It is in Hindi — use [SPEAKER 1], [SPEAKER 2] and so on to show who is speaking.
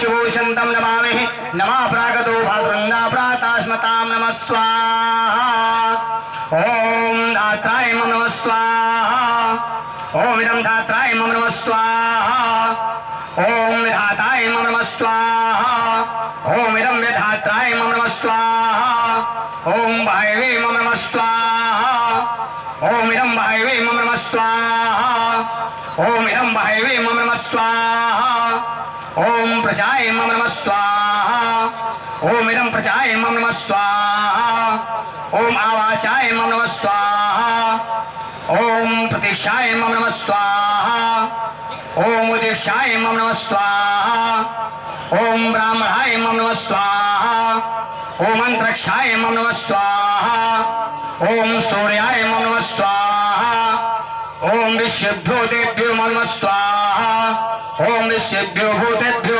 [SPEAKER 1] शिवोशन्तं नमामि नमः प्रागतो भाद्रङ्गा प्रातास्मतां नमः स्वाहा ॐ धात्राय नमः स्वाहा ॐ इदं धात्राय नमः स्वाहा ॐ विधाताय नमः स्वाहा ॐ इदं विधात्राय नमः स्वाहा ॐ भायवे नमः स्वाहा ॐ इदं भायवे नमः स्वाहा ॐ इदं भायवे नमः स्वाहा ॐ प्रजाय नमः स्वाहा ॐ इदं प्रजाय नमः स्वाहा ॐ आवाचाय नमः स्वाहा ॐ प्रतीक्षाय नमः स्वाहा ॐ उदीक्षाय नमः स्वाहा ॐ ब्राह्मणाय नमः स्वाहा ॐ अंतरिक्षाय नमः स्वाहा ॐ सूर्याय नमः स्वाहा ॐ विश्वेभ्यो देभ्यो नमः स्वाहा ॐ विश्वेभ्यो भूतेभ्यो